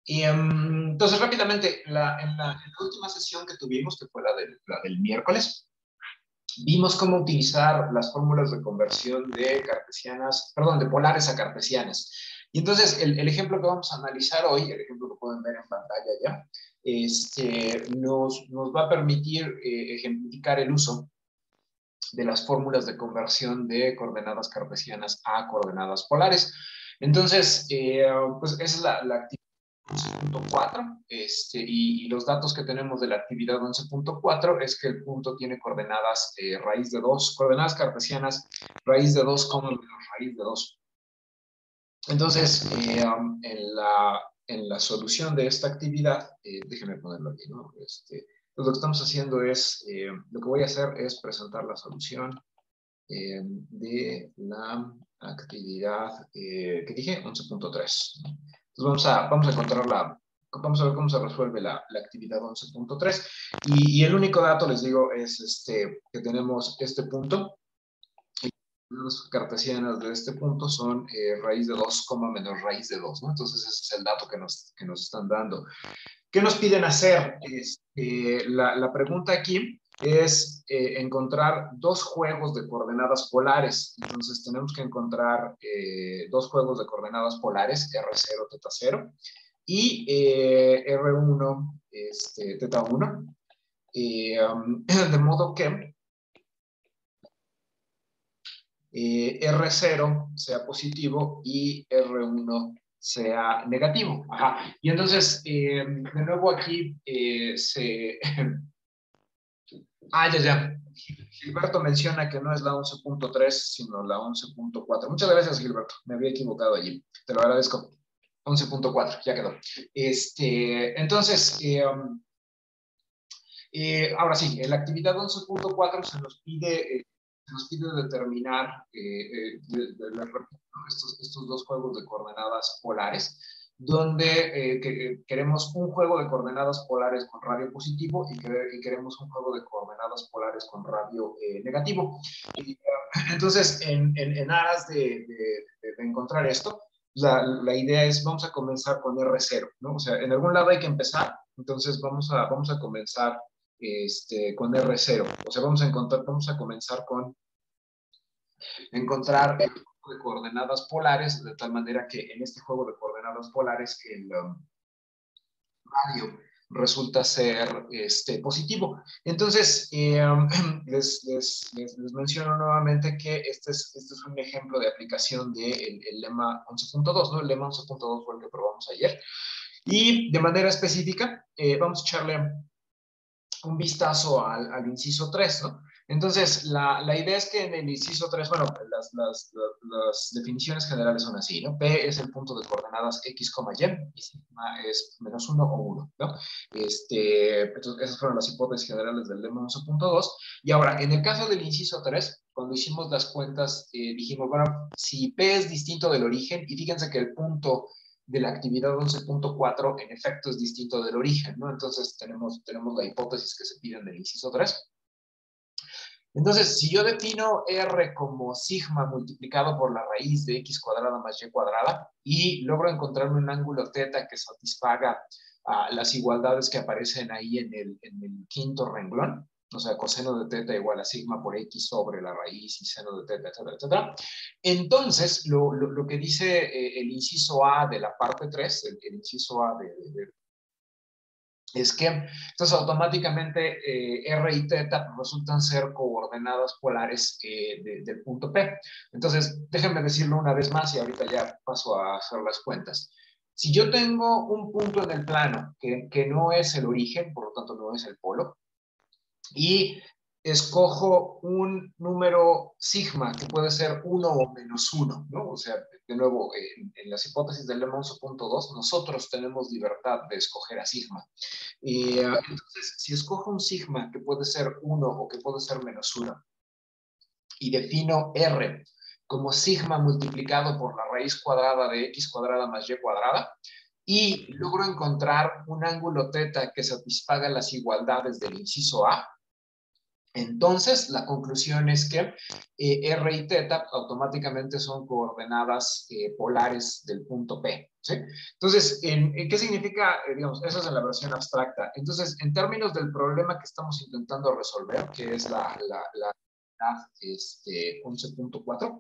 Entonces, rápidamente, en la última sesión que tuvimos, que fue la del miércoles, vimos cómo utilizar las fórmulas de conversión de cartesianas, perdón, de polares a cartesianas. Y entonces, el ejemplo que vamos a analizar hoy, el ejemplo que pueden ver en pantalla ya, nos va a permitir ejemplificar el uso de las fórmulas de conversión de coordenadas cartesianas a coordenadas polares. Entonces, pues esa es la actividad 11.4, y los datos que tenemos de la actividad 11.4 es que el punto tiene coordenadas raíz de 2, coordenadas cartesianas, raíz de 2, menos raíz de 2. Entonces, en la solución de esta actividad, déjenme ponerlo aquí, ¿no? Lo que estamos haciendo es, lo que voy a hacer es presentar la solución de la actividad que dije, 11.3. Entonces vamos a encontrar vamos a ver cómo se resuelve la actividad 11.3. Y el único dato, les digo, es que tenemos este punto. Las cartesianas de este punto son raíz de 2, menos raíz de 2, ¿no? Entonces ese es el dato que nos están dando. ¿Qué nos piden hacer? La pregunta aquí es encontrar dos juegos de coordenadas polares. Entonces tenemos que encontrar dos juegos de coordenadas polares, R0, teta 0, y R1, teta 1. De modo que R0 sea positivo y R1 sea negativo. Ajá. Y entonces, de nuevo aquí ya. Gilberto menciona que no es la 11.3, sino la 11.4. Muchas gracias, Gilberto. Me había equivocado allí. Te lo agradezco. 11.4, ya quedó. Entonces, ahora sí, en la actividad 11.4 se nos pide determinar estos dos juegos de coordenadas polares, donde queremos un juego de coordenadas polares con radio positivo y queremos un juego de coordenadas polares con radio negativo. Entonces, en aras de encontrar esto, la idea es, vamos a comenzar con R0, ¿no? O sea, en algún lado hay que empezar, entonces vamos a comenzar con R0. O sea, vamos a comenzar con encontrar el juego de coordenadas polares, de tal manera que en este juego de coordenadas polares el radio resulta ser positivo. Entonces, les menciono nuevamente que este es un ejemplo de aplicación del lema 11.2, ¿no? El lema 11.2 fue el que probamos ayer. Y de manera específica, vamos a echarle un vistazo al inciso 3, ¿no? Entonces, la idea es que en el inciso 3, bueno, las definiciones generales son así, ¿no? P es el punto de coordenadas x, y sigma es menos 1 o 1, ¿no? Entonces, esas fueron las hipótesis generales del lema 11.2. Y ahora, en el caso del inciso 3, cuando hicimos las cuentas, dijimos, bueno, si P es distinto del origen, y fíjense que el punto de la actividad 11.4 en efecto es distinto del origen, ¿no? Entonces tenemos la hipótesis que se pide en el inciso 3. Entonces, si yo defino R como sigma multiplicado por la raíz de x cuadrada más y cuadrada y logro encontrar un ángulo teta que satisfaga las igualdades que aparecen ahí en el quinto renglón, o sea, coseno de teta igual a sigma por x sobre la raíz y seno de teta, etcétera, etcétera. Entonces, lo que dice el inciso A de la parte 3, el inciso A es que entonces automáticamente R y teta resultan ser coordenadas polares del punto P. Entonces, déjenme decirlo una vez más y ahorita ya paso a hacer las cuentas. Si yo tengo un punto en el plano que no es el origen, por lo tanto no es el polo, y escojo un número sigma que puede ser 1 o menos 1, ¿no? O sea, de nuevo, en las hipótesis del lema 11.2, nosotros tenemos libertad de escoger a sigma. Entonces, si escojo un sigma que puede ser 1 o que puede ser menos 1 y defino R como sigma multiplicado por la raíz cuadrada de x cuadrada más y cuadrada, y logro encontrar un ángulo teta que satisfaga las igualdades del inciso A, Entonces, la conclusión es que R y teta automáticamente son coordenadas polares del punto P, ¿sí? Entonces, ¿qué significa? Digamos, eso es en la versión abstracta. Entonces, en términos del problema que estamos intentando resolver, que es la 11.4,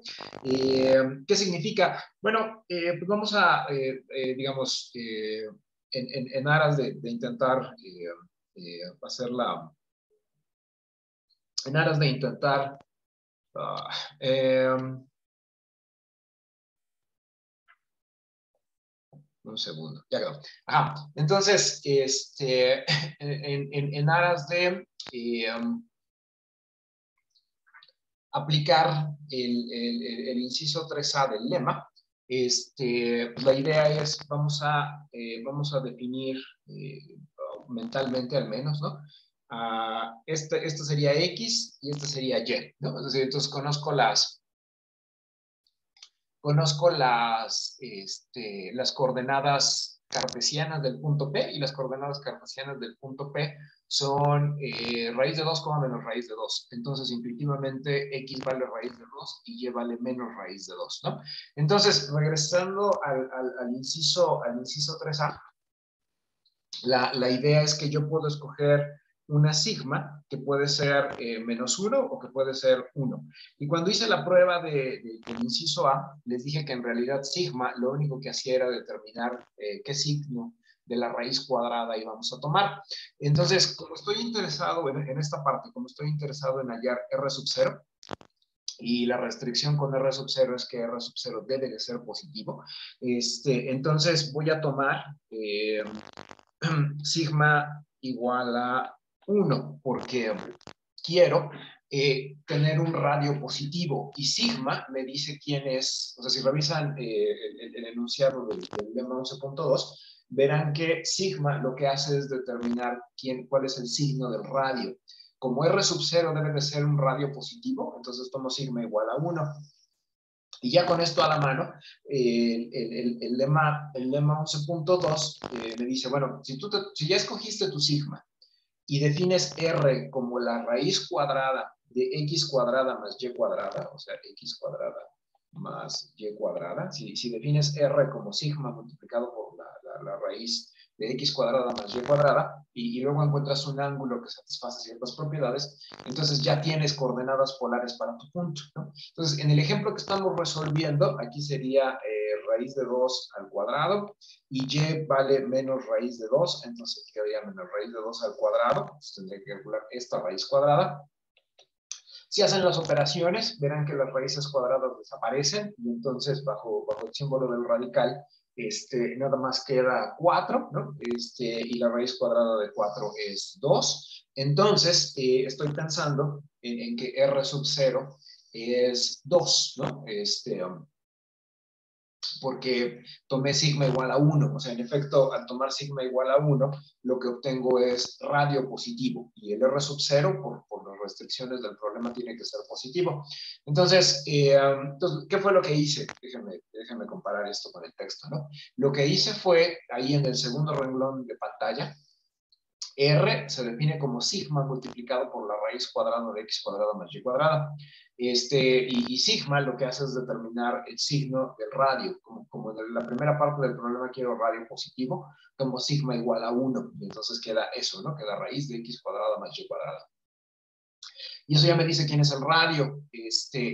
¿qué significa? Bueno, pues vamos a, digamos, en aras de intentar hacerla en aras de intentar uh, un segundo, ya quedó. Ajá. Entonces, en aras de aplicar el inciso 3A del lema, la idea es, vamos a definir mentalmente al menos, ¿no? Esto sería X y esto sería Y, ¿no? Es decir, entonces conozco las coordenadas cartesianas del punto P, y las coordenadas cartesianas del punto P son raíz de 2, menos raíz de 2. Entonces, intuitivamente, X vale raíz de 2 y Y vale menos raíz de 2, ¿no? Entonces, regresando al inciso 3A, la idea es que yo puedo escoger una sigma que puede ser menos 1 o que puede ser 1. Y cuando hice la prueba del inciso A, les dije que en realidad sigma lo único que hacía era determinar qué signo de la raíz cuadrada íbamos a tomar. Entonces, como estoy interesado en esta parte, como estoy interesado en hallar R sub 0, y la restricción con R sub 0 es que R sub 0 debe de ser positivo, entonces voy a tomar sigma igual a 1, porque quiero tener un radio positivo, y sigma me dice quién es. O sea, si revisan el enunciado del lema 11.2, verán que sigma lo que hace es determinar cuál es el signo del radio. Como R sub 0 debe de ser un radio positivo, entonces tomo sigma igual a 1. Y ya con esto a la mano, el lema 11.2 me dice, bueno, si ya escogiste tu sigma y defines R como la raíz cuadrada de X cuadrada más Y cuadrada, o sea, X cuadrada más Y cuadrada, si defines R como sigma multiplicado por la raíz de X cuadrada más Y cuadrada, y luego encuentras un ángulo que satisface ciertas propiedades, entonces ya tienes coordenadas polares para tu punto, ¿no? Entonces, en el ejemplo que estamos resolviendo, aquí sería raíz de 2 al cuadrado, y Y vale menos raíz de 2, entonces quedaría menos raíz de 2 al cuadrado, entonces tendré que calcular esta raíz cuadrada. Si hacen las operaciones, verán que las raíces cuadradas desaparecen, y entonces bajo el símbolo del radical, nada más queda 4, ¿no? Y la raíz cuadrada de 4 es 2. Entonces, estoy pensando en que R sub 0 es 2, ¿no? Porque tomé sigma igual a 1. O sea, en efecto, al tomar sigma igual a 1, lo que obtengo es radio positivo, y el R sub 0, por las restricciones del problema, tiene que ser positivo. Entonces, ¿qué fue lo que hice? Déjenme comparar esto con el texto, ¿no? Lo que hice fue, ahí en el segundo renglón de pantalla, R se define como sigma multiplicado por la raíz cuadrada de X cuadrada más Y cuadrada. Y sigma lo que hace es determinar el signo del radio. Como en la primera parte del problema quiero radio positivo, tomo sigma igual a 1. Y entonces queda eso, ¿no? Queda raíz de X cuadrada más Y cuadrada. Y eso ya me dice quién es el radio.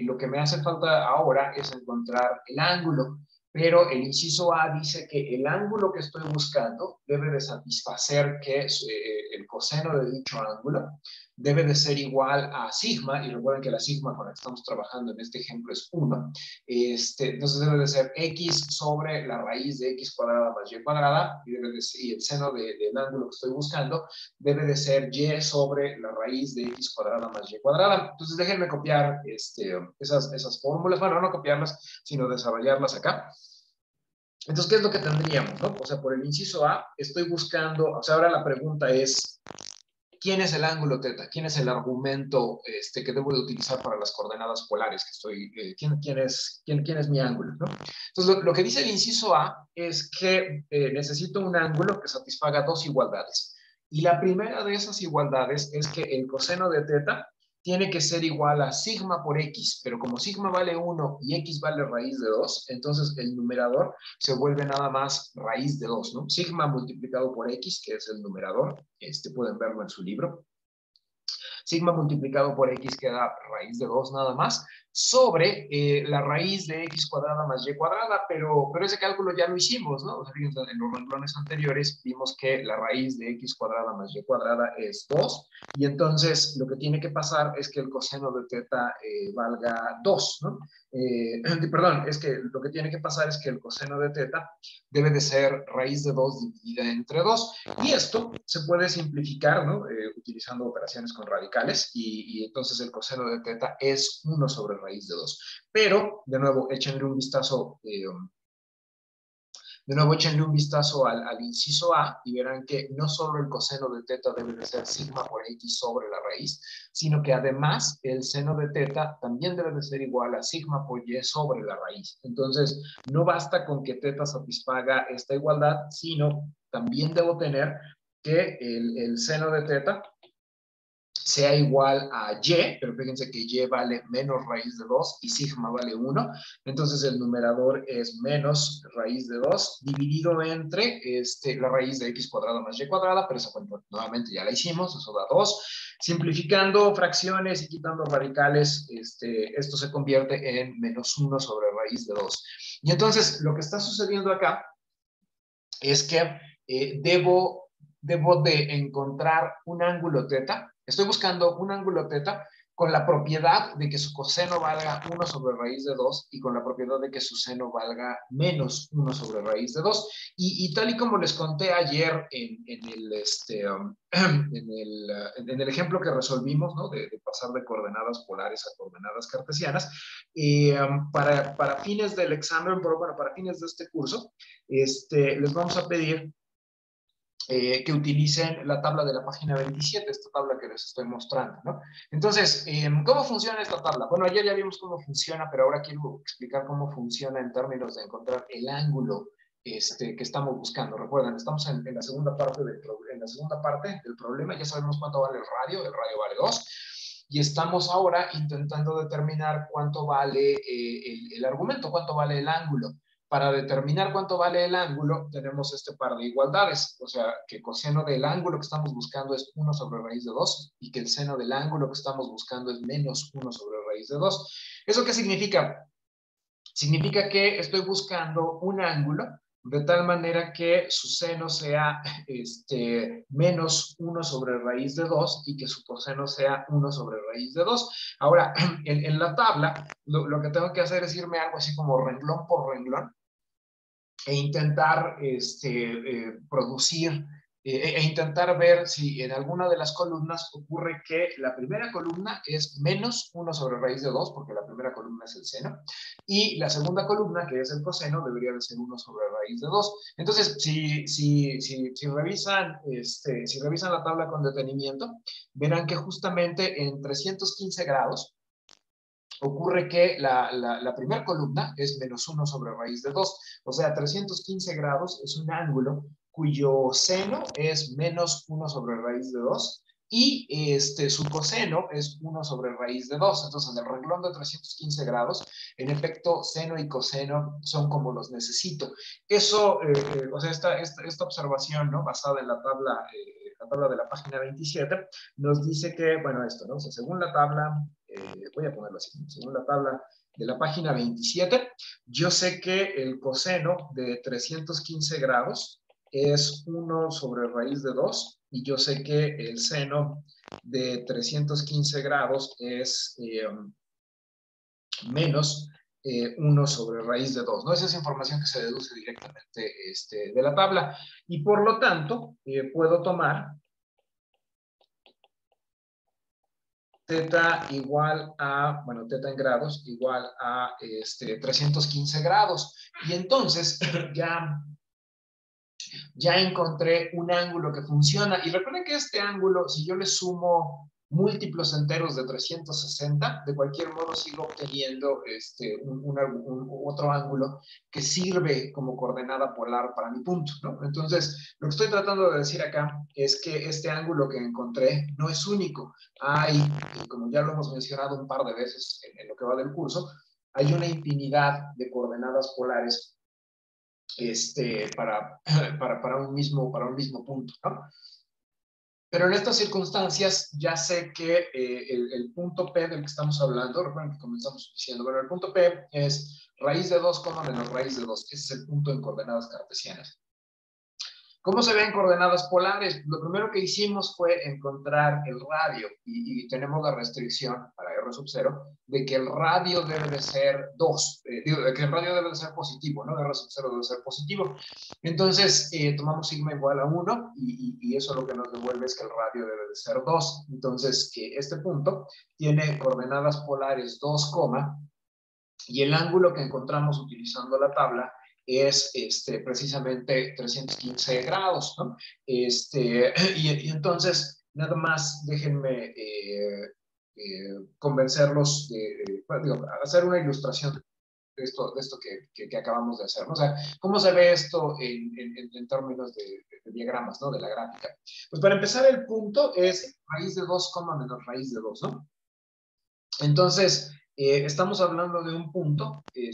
Lo que me hace falta ahora es encontrar el ángulo. Pero el inciso A dice que el ángulo que estoy buscando debe de satisfacer que el coseno de dicho ángulo debe de ser igual a sigma, y recuerden que la sigma con la que estamos trabajando en este ejemplo es 1. Entonces debe de ser X sobre la raíz de X cuadrada más Y cuadrada, y el seno del ángulo que estoy buscando debe de ser Y sobre la raíz de X cuadrada más Y cuadrada. Entonces déjenme copiar esas fórmulas, bueno, no copiarlas, sino desarrollarlas acá. Entonces, ¿qué es lo que tendríamos, no? O sea, por el inciso A estoy buscando, o sea, ahora la pregunta es, ¿quién es el ángulo teta? ¿Quién es el argumento que debo de utilizar para las coordenadas polares que estoy, ¿quién es mi ángulo, ¿no? Entonces, lo que dice el inciso A es que necesito un ángulo que satisfaga dos igualdades. Y la primera de esas igualdades es que el coseno de teta tiene que ser igual a sigma por x, pero como sigma vale 1 y x vale raíz de 2, entonces el numerador se vuelve nada más raíz de 2, ¿no? Sigma multiplicado por x, que es el numerador, pueden verlo en su libro. Sigma multiplicado por x queda raíz de 2 nada más, sobre la raíz de x cuadrada más y cuadrada, pero ese cálculo ya lo hicimos, ¿no? O sea, fíjense, en los renglones anteriores vimos que la raíz de x cuadrada más y cuadrada es 2, y entonces lo que tiene que pasar es que el coseno de teta valga 2, ¿no? Perdón, es que lo que tiene que pasar es que el coseno de teta debe de ser raíz de 2 dividida entre 2, y esto se puede simplificar, ¿no? Utilizando operaciones con radicales, y entonces el coseno de teta es 1 sobre raíz de 2. Pero, de nuevo, échenle un vistazo al inciso A y verán que no solo el coseno de teta debe de ser sigma por x sobre la raíz, sino que además el seno de teta también debe de ser igual a sigma por y sobre la raíz. Entonces, no basta con que teta satisfaga esta igualdad, sino también debo tener que el seno de teta sea igual a y, pero fíjense que y vale menos raíz de 2 y sigma vale 1, entonces el numerador es menos raíz de 2 dividido entre la raíz de x cuadrada más y cuadrada, pero esa cuenta nuevamente ya la hicimos, eso da 2. Simplificando fracciones y quitando radicales, esto se convierte en menos 1 sobre raíz de 2. Y entonces lo que está sucediendo acá es que debo de encontrar un ángulo teta. Estoy buscando un ángulo teta con la propiedad de que su coseno valga 1 sobre raíz de 2 y con la propiedad de que su seno valga menos 1 sobre raíz de 2. Y tal y como les conté ayer en el ejemplo que resolvimos, ¿no? de pasar de coordenadas polares a coordenadas cartesianas, para fines del examen, bueno, para fines de este curso, les vamos a pedir que utilicen la tabla de la página 27, esta tabla que les estoy mostrando, ¿no? Entonces, ¿cómo funciona esta tabla? Bueno, ayer ya vimos cómo funciona, pero ahora quiero explicar cómo funciona en términos de encontrar el ángulo que estamos buscando. Recuerden, estamos en la segunda parte del problema, ya sabemos cuánto vale el radio vale 2, y estamos ahora intentando determinar cuánto vale el argumento, cuánto vale el ángulo. Para determinar cuánto vale el ángulo, tenemos este par de igualdades, o sea, que el coseno del ángulo que estamos buscando es 1 sobre raíz de 2 y que el seno del ángulo que estamos buscando es menos 1 sobre raíz de 2. ¿Eso qué significa? Significa que estoy buscando un ángulo de tal manera que su seno sea menos 1 sobre raíz de 2 y que su coseno sea 1 sobre raíz de 2. Ahora, en la tabla, lo que tengo que hacer es irme algo así como renglón por renglón e intentar producir e intentar ver si en alguna de las columnas ocurre que la primera columna es menos 1 sobre raíz de 2, porque la primera columna es el seno, y la segunda columna, que es el coseno, debería de ser 1 sobre raíz de 2. Entonces, si revisan la tabla con detenimiento, verán que justamente en 315 grados, ocurre que la primera columna es menos 1 sobre raíz de 2. O sea, 315 grados es un ángulo cuyo seno es menos 1 sobre raíz de 2 y su coseno es 1 sobre raíz de 2. Entonces, en el renglón de 315 grados, en efecto, seno y coseno son como los necesito. Eso, o sea, esta observación, ¿no? Basada en la tabla de la página 27, nos dice que, bueno, esto, ¿no? O sea, según la tabla, voy a ponerlo así, según la tabla de la página 27, yo sé que el coseno de 315 grados es 1 sobre raíz de 2 y yo sé que el seno de 315 grados es menos 1 sobre raíz de 2, ¿no? Esa es información que se deduce directamente de la tabla y por lo tanto puedo tomar teta igual a, bueno, teta en grados igual a 315 grados. Y entonces ya encontré un ángulo que funciona. Y recuerden que este ángulo, si yo le sumo múltiplos enteros de 360, de cualquier modo sigo obteniendo otro ángulo que sirve como coordenada polar para mi punto, ¿no? Entonces, lo que estoy tratando de decir acá es que este ángulo que encontré no es único. Hay, y como ya lo hemos mencionado un par de veces en lo que va del curso, hay una infinidad de coordenadas polares para un mismo punto, ¿no? Pero en estas circunstancias ya sé que el punto P del que estamos hablando, recuerden que comenzamos diciendo, bueno, el punto P es raíz de 2, menos raíz de 2. Ese es el punto en coordenadas cartesianas. ¿Cómo se ven coordenadas polares? Lo primero que hicimos fue encontrar el radio y tenemos la restricción para R sub 0 de que el radio debe de ser 2, de que el radio debe de ser positivo, ¿no? R sub 0 debe ser positivo. Entonces, tomamos sigma igual a 1 y eso lo que nos devuelve es que el radio debe de ser 2. Entonces, este punto tiene coordenadas polares 2, y el ángulo que encontramos utilizando la tabla es precisamente 315 grados, ¿no? Y entonces, nada más déjenme convencerlos hacer una ilustración de esto que acabamos de hacer, ¿no? O sea, ¿cómo se ve esto en términos de diagramas, ¿no? De la gráfica. Pues para empezar, el punto es raíz de 2, menos raíz de 2, ¿no? Entonces, estamos hablando de un punto que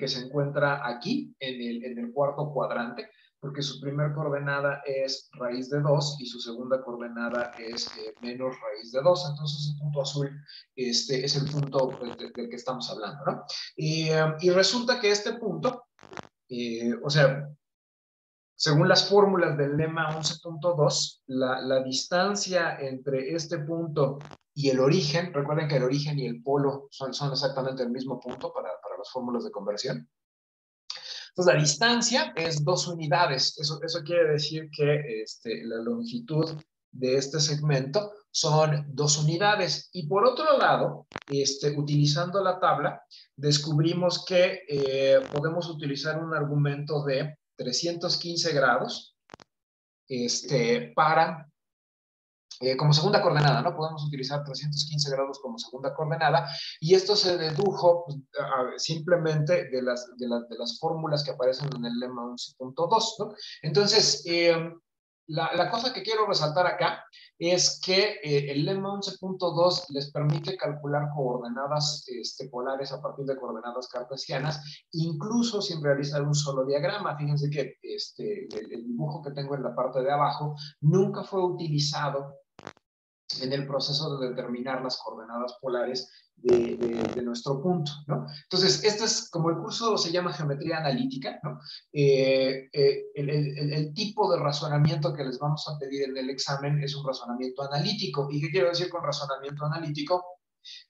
se encuentra aquí, en el cuarto cuadrante, porque su primera coordenada es raíz de 2 y su segunda coordenada es menos raíz de 2. Entonces, el punto azul es el punto del que estamos hablando, ¿no? Y resulta que este punto, o sea, según las fórmulas del lema 11.2, la distancia entre este punto y el origen, recuerden que el origen y el polo son exactamente el mismo punto para las fórmulas de conversión. Entonces, la distancia es 2 unidades. Eso quiere decir que la longitud de este segmento son 2 unidades. Y por otro lado, utilizando la tabla, descubrimos que podemos utilizar un argumento de 315 grados como segunda coordenada, ¿no? Podemos utilizar 315 grados como segunda coordenada, y esto se dedujo pues, simplemente de las fórmulas que aparecen en el lema 11.2, ¿no? Entonces, la cosa que quiero resaltar acá es que el lema 11.2 les permite calcular coordenadas polares a partir de coordenadas cartesianas, incluso sin realizar un solo diagrama. Fíjense que el dibujo que tengo en la parte de abajo nunca fue utilizado en el proceso de determinar las coordenadas polares de nuestro punto, ¿no? Entonces, este es, como el curso se llama geometría analítica, ¿no? El tipo de razonamiento que les vamos a pedir en el examen es un razonamiento analítico. ¿Y qué quiero decir con razonamiento analítico?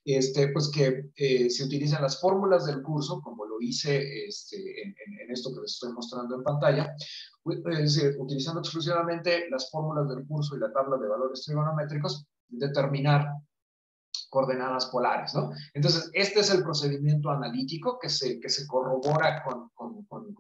Pues que se utilizan las fórmulas del curso, como lo hice en esto que les estoy mostrando en pantalla, es decir, utilizando exclusivamente las fórmulas del curso y la tabla de valores trigonométricos, determinar coordenadas polares, ¿no? Entonces, este es el procedimiento analítico que se corrobora con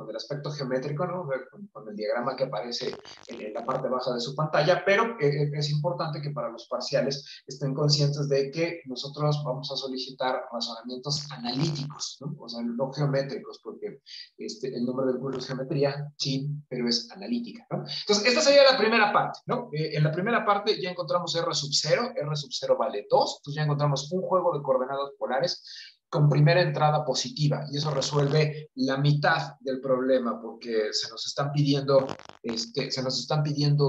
el aspecto geométrico, ¿no? Con el diagrama que aparece en la parte baja de su pantalla, pero es importante que para los parciales estén conscientes de que nosotros vamos a solicitar razonamientos analíticos, ¿no? O sea, no geométricos, porque el nombre del curso es geometría, sí, pero es analítica, ¿no? Entonces, esta sería la primera parte, ¿no? En la primera parte ya encontramos R sub 0, R sub 0 vale 2, entonces ya encontramos un juego de coordenadas polares con primera entrada positiva, y eso resuelve la mitad del problema, porque se nos están pidiendo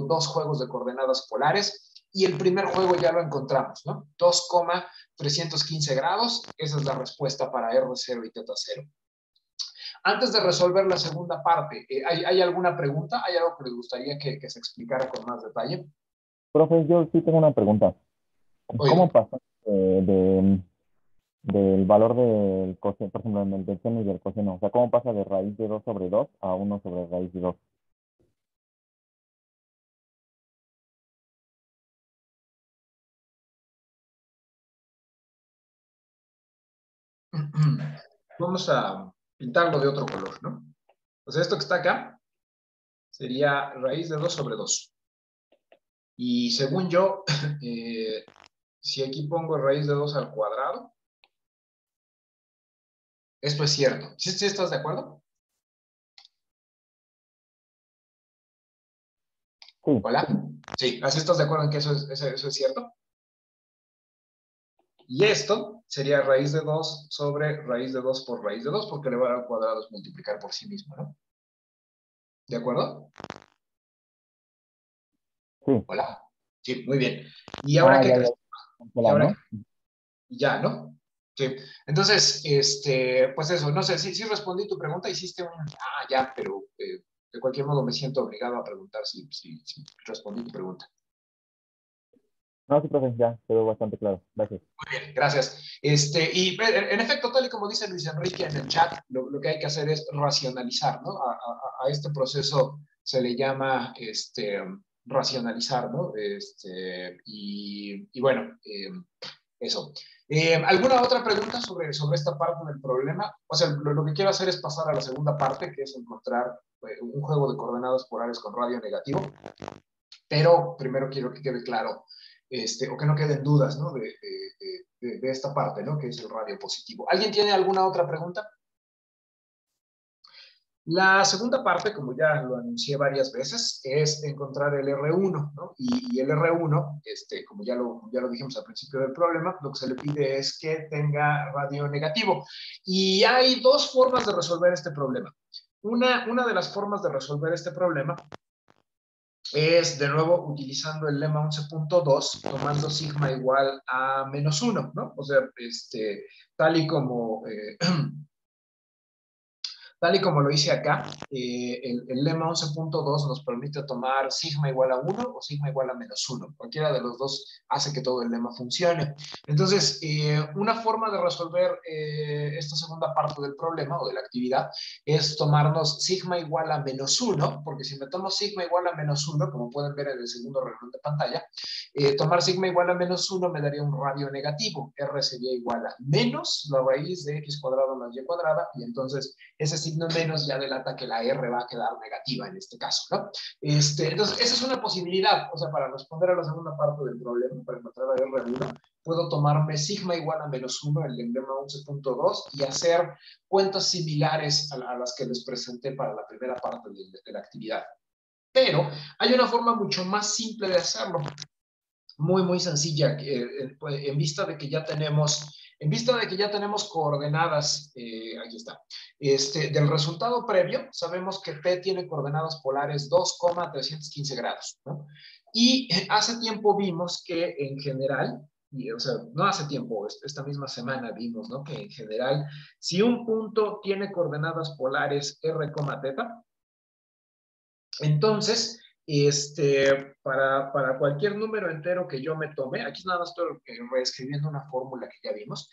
2 juegos de coordenadas polares, y el primer juego ya lo encontramos, ¿no? 2,315 grados, esa es la respuesta para R0 y θ0. Antes de resolver la segunda parte, ¿hay alguna pregunta? ¿Hay algo que les gustaría que se explicara con más detalle? Profe, yo sí tengo una pregunta. Oye, ¿Cómo pasa del valor del coseno, por ejemplo, en del seno y del coseno? O sea, ¿cómo pasa de raíz de 2 sobre 2 a 1 sobre raíz de 2? vamos a pintarlo de otro color, ¿no? O sea, esto que está acá sería raíz de 2 sobre 2. Y según yo, si aquí pongo raíz de 2 al cuadrado, esto es cierto. ¿Sí, sí estás de acuerdo? Sí, ¿Hola? Sí, ¿así estás de acuerdo en que eso es cierto? Y esto sería raíz de 2 sobre raíz de 2 por raíz de 2, porque elevar al cuadrado es multiplicar por sí mismo, ¿no? ¿De acuerdo? sí. Hola. Sí, muy bien. ¿Y ahora Ah, qué ya, crees? ya. ¿Y Cancelar, ahora qué? ¿no? Ya, ¿no? Sí. Entonces, pues eso, no sé, si respondí tu pregunta, hiciste un, ya, pero de cualquier modo me siento obligado a preguntar si respondí tu pregunta. No, sí, profe, ya quedó bastante claro. Gracias. Muy bien, gracias. Y en efecto, tal y como dice Luis Enrique en el chat, lo que hay que hacer es racionalizar, ¿no? A este proceso se le llama racionalizar, ¿no? Y bueno, eso. ¿Alguna otra pregunta sobre esta parte del problema? O sea, lo que quiero hacer es pasar a la segunda parte, que es encontrar un juego de coordenadas polares con radio negativo, pero primero quiero que quede claro, o que no queden dudas, ¿no? De esta parte, ¿no? Que es el radio positivo. ¿Alguien tiene alguna otra pregunta? La segunda parte, como ya lo anuncié varias veces, es encontrar el R1, ¿no? Y el R1, como ya lo dijimos al principio del problema, lo que se le pide es que tenga radio negativo. Y hay dos formas de resolver este problema. Una de las formas de resolver este problema es, de nuevo, utilizando el lema 11.2, tomando sigma igual a -1, ¿no? O sea, tal y como Tal y como lo hice acá, el lema 11.2 nos permite tomar sigma igual a 1 o sigma igual a -1. Cualquiera de los dos hace que todo el lema funcione. Entonces, una forma de resolver esta segunda parte del problema o de la actividad es tomarnos sigma igual a -1, porque si me tomo sigma igual a -1, como pueden ver en el segundo renglón de pantalla, tomar sigma igual a -1 me daría un radio negativo. R sería igual a menos la raíz de x cuadrado más y cuadrada, y entonces ese signo menos ya delata que la R va a quedar negativa en este caso, ¿no? Entonces, esa es una posibilidad, o sea, para responder a la segunda parte del problema, para encontrar la R1, puedo tomarme sigma igual a -1, el lema 11.2, y hacer cuentas similares a las que les presenté para la primera parte de la actividad. Pero hay una forma mucho más simple de hacerlo, muy, muy sencilla, en vista de que ya tenemos coordenadas, aquí está, del resultado previo, sabemos que P tiene coordenadas polares 2,315 grados, ¿no? Y hace tiempo vimos que en general, o sea, no hace tiempo, esta misma semana vimos, ¿no? Que en general, si un punto tiene coordenadas polares R, teta, entonces, para cualquier número entero que yo me tome, aquí nada más estoy reescribiendo una fórmula que ya vimos,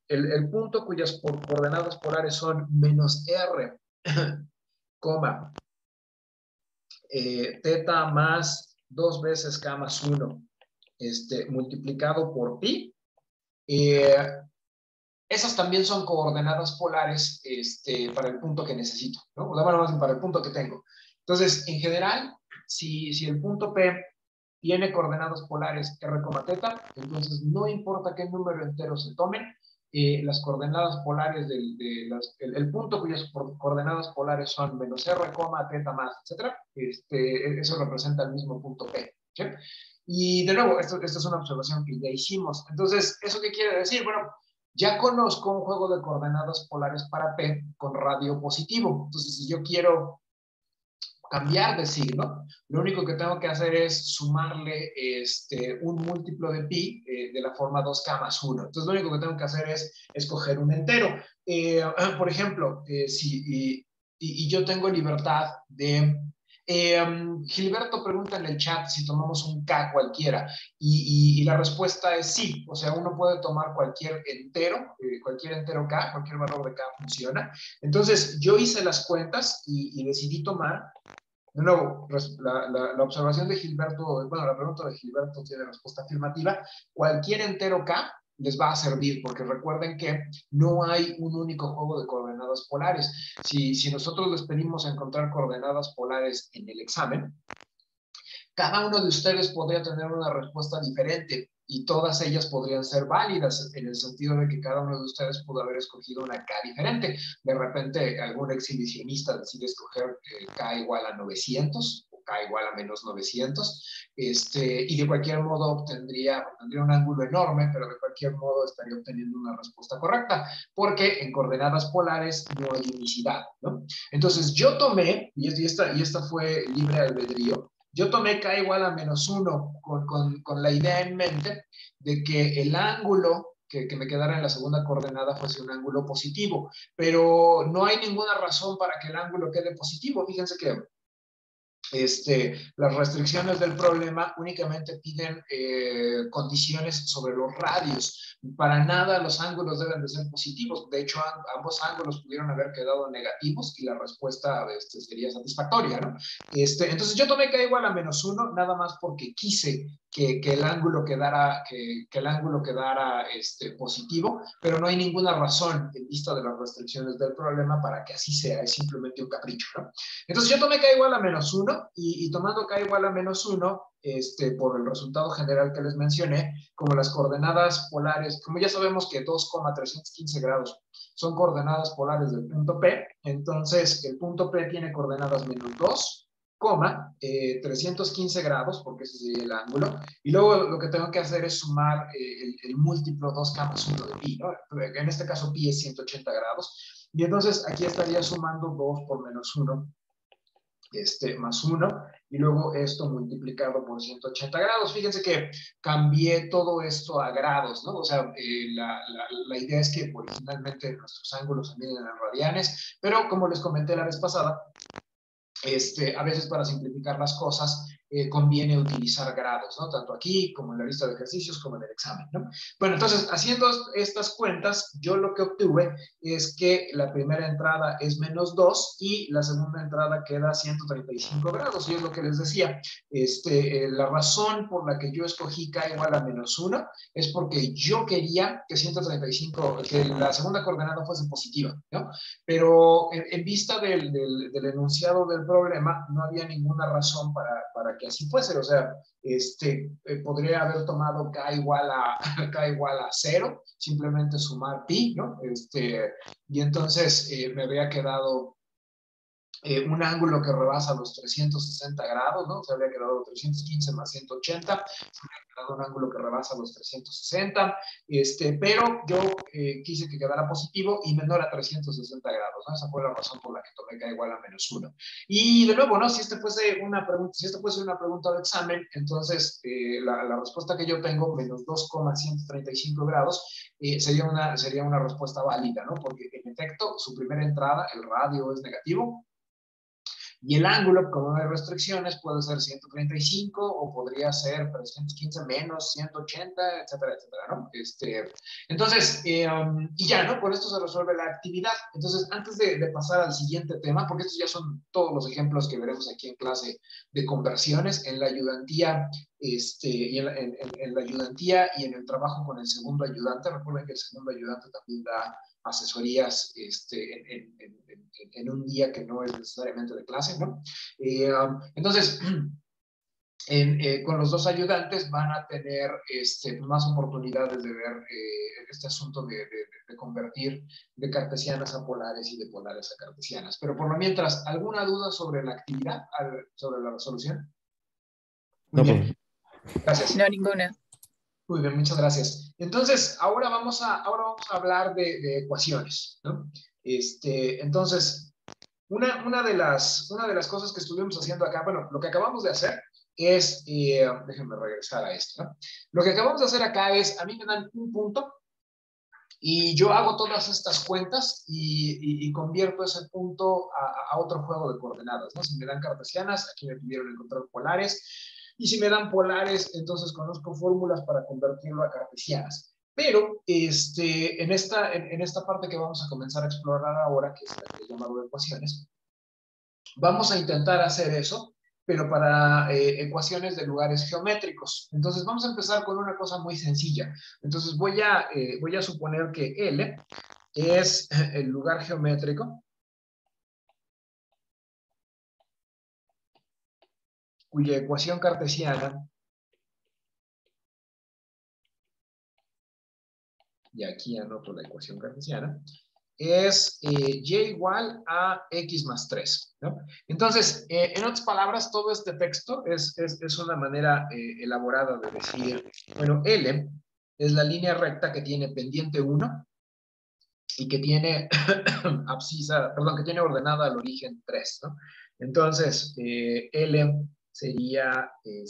el punto cuyas coordenadas polares son -r, coma, teta más 2 veces k más 1, multiplicado por pi, esas también son coordenadas polares para el punto que necesito, ¿no? Bueno, más bien para el punto que tengo. Entonces, en general, si el punto P tiene coordenadas polares R, teta, entonces no importa qué número entero se tomen, las coordenadas polares el punto cuyas coordenadas polares son -r, teta más, etcétera, eso representa el mismo punto P, ¿sí? Y de nuevo, esta es una observación que ya hicimos. Entonces, ¿eso qué quiere decir? Bueno, ya conozco un juego de coordenadas polares para P con radio positivo. Entonces, si yo quiero cambiar de signo, lo único que tengo que hacer es sumarle un múltiplo de pi de la forma 2k más 1. Entonces, lo único que tengo que hacer es escoger un entero. Por ejemplo, y yo tengo libertad de... Gilberto pregunta en el chat si tomamos un K cualquiera, y la respuesta es sí. O sea, uno puede tomar cualquier entero K, cualquier valor de K funciona. Entonces, yo hice las cuentas y decidí tomar, de nuevo, la observación de Gilberto, bueno, la pregunta de Gilberto tiene respuesta afirmativa. Cualquier entero K les va a servir, porque recuerden que no hay un único juego de coordenadas polares. Si nosotros les pedimos encontrar coordenadas polares en el examen, cada uno de ustedes podría tener una respuesta diferente. y todas ellas podrían ser válidas en el sentido de que cada uno de ustedes pudo haber escogido una K diferente. De repente algún exhibicionista decide escoger K igual a 900 o K igual a menos 900, y de cualquier modo obtendría un ángulo enorme, pero de cualquier modo estaría obteniendo una respuesta correcta, porque en coordenadas polares no hay unicidad, ¿no? Entonces yo tomé, y esta fue libre albedrío, yo tomé K igual a menos 1 con la idea en mente de que el ángulo que me quedara en la segunda coordenada fuese un ángulo positivo, pero no hay ninguna razón para que el ángulo quede positivo. Fíjense que las restricciones del problema únicamente piden condiciones sobre los radios. Para nada los ángulos deben de ser positivos. De hecho, ambos ángulos pudieron haber quedado negativos y la respuesta sería satisfactoria, ¿no? Entonces yo tomé K igual a menos 1 nada más porque quise que el ángulo quedara, que el ángulo quedara positivo, pero no hay ninguna razón en vista de las restricciones del problema para que así sea. Es simplemente un capricho, ¿no? Entonces yo tomé K igual a menos 1 y tomando K igual a menos 1, por el resultado general que les mencioné, como las coordenadas polares, como ya sabemos que 2,315 grados son coordenadas polares del punto P, entonces el punto P tiene coordenadas menos 2, 315 grados, porque ese sería el ángulo, y luego lo que tengo que hacer es sumar el múltiplo 2K más 1 de pi, ¿no? En este caso pi es 180 grados, y entonces aquí estaría sumando 2 por menos 1, más 1, y luego esto multiplicado por 180 grados. Fíjense que cambié todo esto a grados, ¿no? O sea, la idea es que originalmente nuestros ángulos se miden en radianes, pero como les comenté la vez pasada, a veces para simplificar las cosas conviene utilizar grados, ¿no? Tanto aquí como en la lista de ejercicios como en el examen, ¿no? Bueno, entonces, haciendo estas cuentas, yo lo que obtuve es que la primera entrada es menos 2 y la segunda entrada queda 135 grados, y es lo que les decía. La razón por la que yo escogí K igual a menos 1 es porque yo quería que 135, que la segunda coordenada fuese positiva, ¿no? Pero en vista del enunciado del problema, no había ninguna razón para que así fuese. O sea, podría haber tomado K igual a, K igual a 0, simplemente sumar pi, ¿no? Y entonces me habría quedado un ángulo que rebasa los 360 grados, ¿no? O sea, habría quedado 315 más 180, habría quedado un ángulo que rebasa los 360, pero yo quise que quedara positivo y menor a 360 grados, ¿no? Esa fue la razón por la que tomé K igual a menos 1. Y de nuevo, ¿no? Si fuese una pregunta de examen, entonces la respuesta que yo tengo, menos 2,135 grados, sería una respuesta válida, ¿no? Porque en efecto, su primera entrada, el radio es negativo, y el ángulo, como no hay restricciones, puede ser 135 o podría ser 315 menos 180, etcétera, etcétera, ¿no? Entonces, y ya, ¿no? Con esto se resuelve la actividad. Entonces, antes de pasar al siguiente tema, porque estos ya son todos los ejemplos que veremos aquí en clase de conversiones, en la ayudantía, y en la ayudantía y en el trabajo con el segundo ayudante. Recuerden que el segundo ayudante también da asesorías en un día que no es necesariamente de clase, ¿no? Entonces, con los dos ayudantes van a tener más oportunidades de ver este asunto de convertir de cartesianas a polares y de polares a cartesianas. Pero por lo mientras, ¿alguna duda sobre la actividad, sobre la resolución? Muy No, bien, pues, gracias. No, ninguna. Muy bien, muchas gracias. Entonces, ahora vamos a hablar de ecuaciones, ¿no? Entonces, una de las cosas que estuvimos haciendo acá, bueno, lo que acabamos de hacer es, déjenme regresar a esto, ¿no? Lo que acabamos de hacer acá es, a mí me dan un punto y yo hago todas estas cuentas y convierto ese punto a otro juego de coordenadas, ¿no? Si me dan cartesianas, aquí me pidieron encontrar polares, y si me dan polares, entonces conozco fórmulas para convertirlo a cartesianas. Pero en esta parte que vamos a comenzar a explorar ahora, que es la que he llamado ecuaciones, vamos a intentar hacer eso, pero para ecuaciones de lugares geométricos. Entonces vamos a empezar con una cosa muy sencilla. Entonces voy a suponer que L es el lugar geométrico cuya ecuación cartesiana y aquí anoto la ecuación cartesiana, es y igual a x más 3, ¿no? Entonces, en otras palabras, todo este texto es una manera elaborada de decir, bueno, L es la línea recta que tiene pendiente 1 y que tiene abscisa, perdón, que tiene ordenada al origen 3, ¿no? Entonces, L sería, L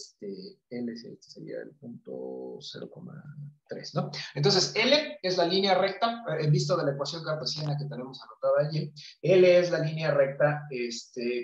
sería el punto 0,3, ¿no? Entonces, L es la línea recta, en vista de la ecuación cartesiana que tenemos anotada allí, L es la línea recta que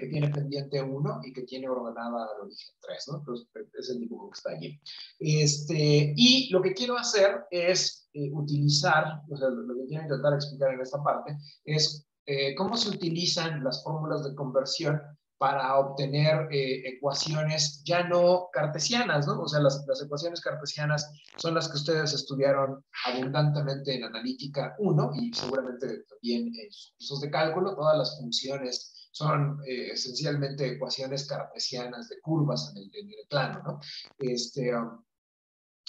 tiene pendiente 1 y que tiene ordenada al origen 3, ¿no? Entonces, es el dibujo que está allí. Y lo que quiero hacer es utilizar, o sea, lo que quiero intentar explicar en esta parte es cómo se utilizan las fórmulas de conversión para obtener ecuaciones ya no cartesianas, ¿no? O sea, las ecuaciones cartesianas son las que ustedes estudiaron abundantemente en analítica 1 y seguramente también en sus cursos de cálculo. Todas las funciones son esencialmente ecuaciones cartesianas de curvas en el plano, ¿no?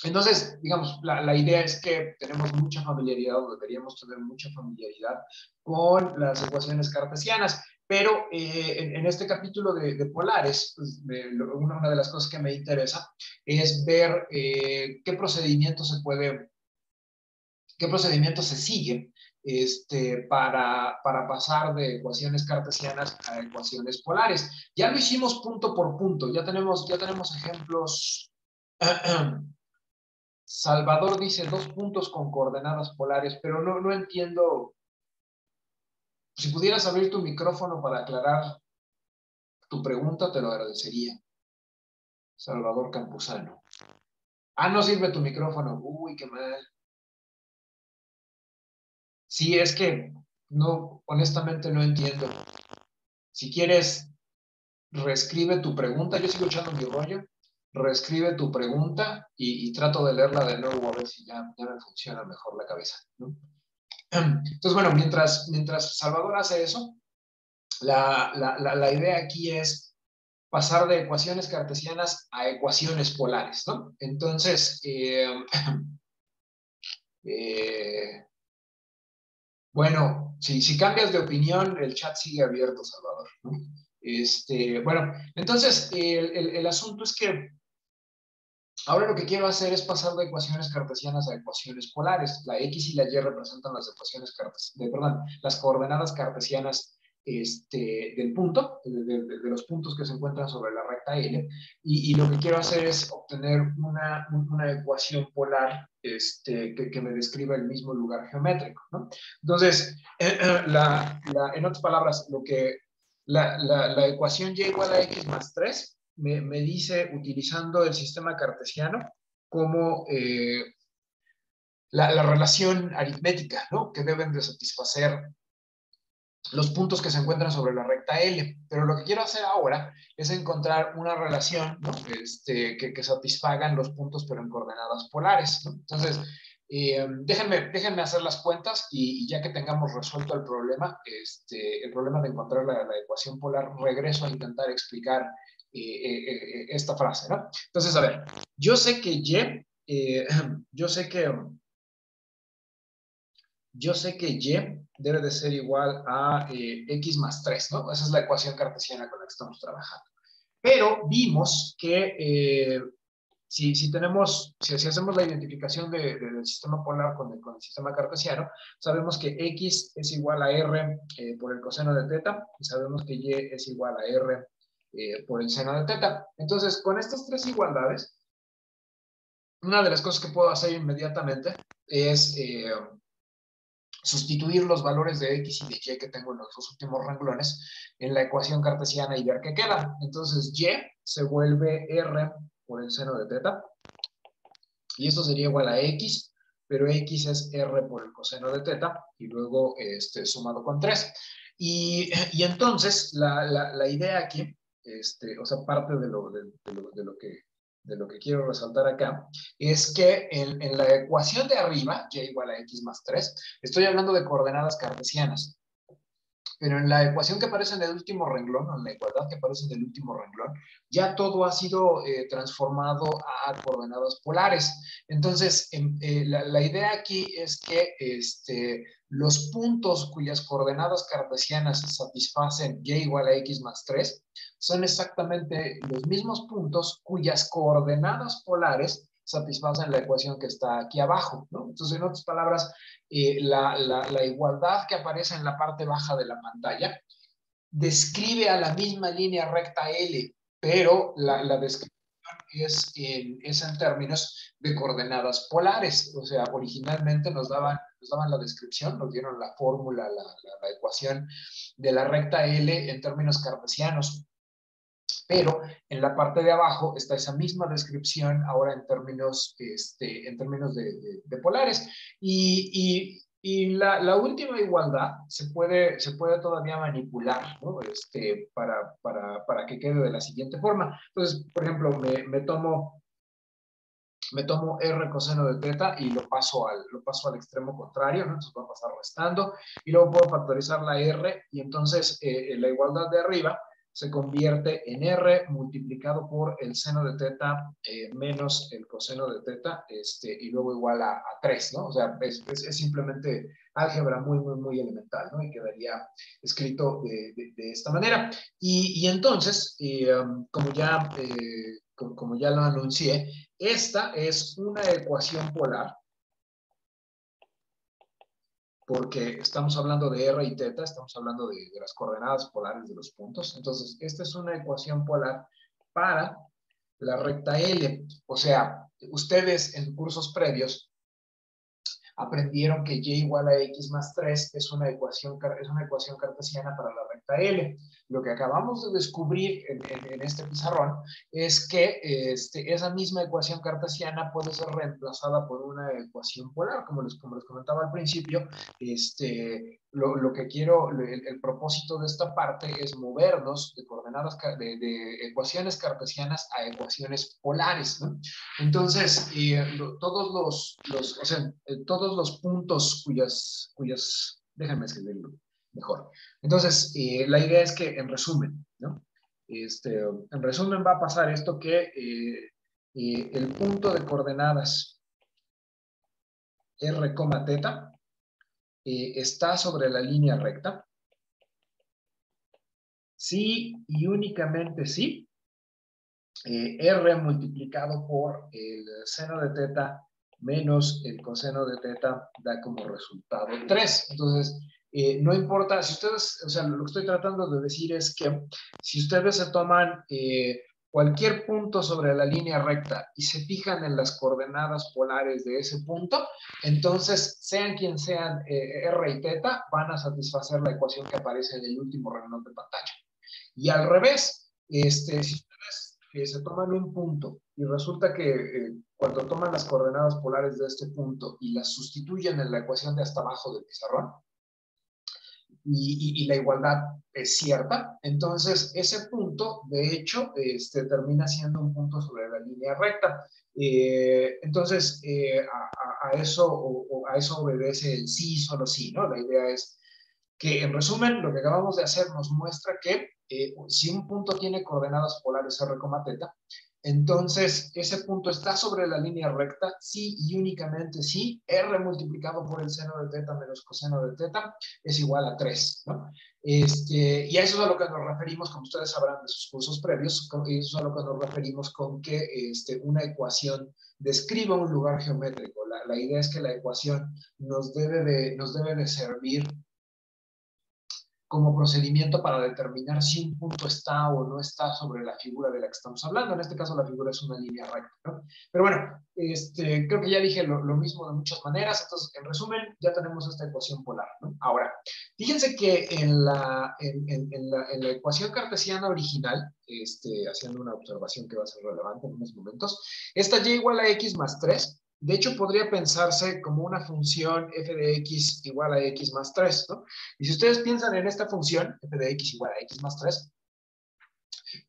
Entonces, digamos, la idea es que tenemos mucha familiaridad, o deberíamos tener mucha familiaridad con las ecuaciones cartesianas, pero en este capítulo de polares, pues, una de las cosas que me interesa es ver qué procedimiento se sigue para pasar de ecuaciones cartesianas a ecuaciones polares. Ya lo hicimos punto por punto, ya tenemos ejemplos. Salvador dice 2 puntos con coordenadas polares, pero no entiendo. Si pudieras abrir tu micrófono para aclarar tu pregunta, te lo agradecería. Salvador Campuzano. Ah, no sirve tu micrófono. Uy, qué mal. Sí, es que no, honestamente no entiendo. Si quieres, reescribe tu pregunta. Yo sigo echando mi rollo. Reescribe tu pregunta y trato de leerla de nuevo a ver si ya me funciona mejor la cabeza, ¿no? Entonces, bueno, mientras Salvador hace eso, la idea aquí es pasar de ecuaciones cartesianas a ecuaciones polares, ¿no? Entonces, bueno, si cambias de opinión, el chat sigue abierto, Salvador, ¿no? Bueno, entonces, el asunto es que ahora lo que quiero hacer es pasar de ecuaciones cartesianas a ecuaciones polares. La X y la Y representan las ecuaciones las coordenadas cartesianas del punto, de los puntos que se encuentran sobre la recta L, y lo que quiero hacer es obtener una ecuación polar que me describa el mismo lugar geométrico, ¿no? Entonces, en otras palabras, la ecuación Y igual a X más 3 me dice, utilizando el sistema cartesiano, como la relación aritmética, ¿no? Que deben de satisfacer los puntos que se encuentran sobre la recta L. Pero lo que quiero hacer ahora es encontrar una relación, ¿no? que satisfagan los puntos, pero en coordenadas polares, ¿no? Entonces, déjenme hacer las cuentas y ya que tengamos resuelto el problema de encontrar la ecuación polar, regreso a intentar explicar esta frase, ¿no? Entonces, a ver, yo sé que Y debe de ser igual a X más 3, ¿no? Esa es la ecuación cartesiana con la que estamos trabajando. Pero vimos que si hacemos la identificación del sistema polar con el sistema cartesiano, sabemos que X es igual a R por el coseno de teta, y sabemos que Y es igual a R por el seno de teta. Entonces, con estas tres igualdades, una de las cosas que puedo hacer inmediatamente es sustituir los valores de X y de Y que tengo en los dos últimos renglones en la ecuación cartesiana y ver qué queda. Entonces, Y se vuelve R por el seno de teta, y esto sería igual a X, pero X es R por el coseno de teta, y luego sumado con 3. Y entonces, la idea aquí, o sea, parte de lo que quiero resaltar acá, es que en la ecuación de arriba, Y igual a X más 3, estoy hablando de coordenadas cartesianas. pero en la ecuación que aparece en el último renglón, o en la igualdad que aparece en el último renglón, ya todo ha sido transformado a coordenadas polares. Entonces, la idea aquí es que los puntos cuyas coordenadas cartesianas satisfacen y igual a x más 3 son exactamente los mismos puntos cuyas coordenadas polares satisfacen la ecuación que está aquí abajo, ¿no? Entonces, en otras palabras, la igualdad que aparece en la parte baja de la pantalla describe a la misma línea recta L, pero la descripción es en términos de coordenadas polares. O sea, originalmente nos daban la descripción, nos dieron la fórmula, la ecuación de la recta L en términos cartesianos. Pero en la parte de abajo está esa misma descripción ahora en términos de polares. Y la última igualdad se puede todavía manipular, ¿no? Para que quede de la siguiente forma. Entonces, por ejemplo, me tomo R coseno de teta y lo paso al extremo contrario, ¿no? Entonces va a pasar restando y luego puedo factorizar la R y entonces la igualdad de arriba se convierte en R multiplicado por el seno de teta menos el coseno de teta y luego igual a 3, ¿no? O sea, es simplemente álgebra muy, muy, muy elemental, ¿no? Y quedaría escrito de esta manera. Y entonces, como ya lo anuncié, esta es una ecuación polar, porque estamos hablando de R y teta, estamos hablando de las coordenadas polares de los puntos. Entonces, esta es una ecuación polar para la recta L. O sea, ustedes en cursos previos aprendieron que y igual a x más 3 es una ecuación cartesiana para la recta L. Lo que acabamos de descubrir en este pizarrón es que esa misma ecuación cartesiana puede ser reemplazada por una ecuación polar, como les comentaba al principio. Lo que quiero, el propósito de esta parte es movernos de coordenadas, de ecuaciones cartesianas a ecuaciones polares, ¿no? Entonces, todos los puntos déjenme escribirlo mejor. Entonces, la idea es que, en resumen, ¿no? En resumen va a pasar esto que el punto de coordenadas R, teta está sobre la línea recta. Sí y únicamente sí. R multiplicado por el seno de teta menos el coseno de teta da como resultado 3. Entonces, no importa, si ustedes, o sea, lo que estoy tratando de decir es que si ustedes se toman cualquier punto sobre la línea recta y se fijan en las coordenadas polares de ese punto, entonces, sean quien sean R y teta, van a satisfacer la ecuación que aparece en el último renglón de pantalla. Y al revés, si ustedes se toman un punto y resulta que cuando toman las coordenadas polares de este punto y las sustituyen en la ecuación de hasta abajo del pizarrón y la igualdad es cierta, entonces ese punto de hecho termina siendo un punto sobre la línea recta. Entonces a eso obedece el sí, solo sí, ¿no? La idea es que, en resumen, lo que acabamos de hacer nos muestra que si un punto tiene coordenadas polares R, teta, entonces ese punto está sobre la línea recta, sí y únicamente sí, R multiplicado por el seno de teta menos coseno de teta es igual a 3, ¿no? Y a eso es a lo que nos referimos, como ustedes sabrán de sus cursos previos, eso es a lo que nos referimos con que una ecuación describa un lugar geométrico. La idea es que la ecuación nos debe de servir como procedimiento para determinar si un punto está o no está sobre la figura de la que estamos hablando. En este caso, la figura es una línea recta, ¿no? Pero bueno, creo que ya dije lo mismo de muchas maneras. Entonces, en resumen, ya tenemos esta ecuación polar, ¿no? Ahora, fíjense que en la ecuación cartesiana original, haciendo una observación que va a ser relevante en unos momentos, esta y igual a x más 3, de hecho, podría pensarse como una función f de x igual a x más 3, ¿no? Y si ustedes piensan en esta función, f de x igual a x más 3,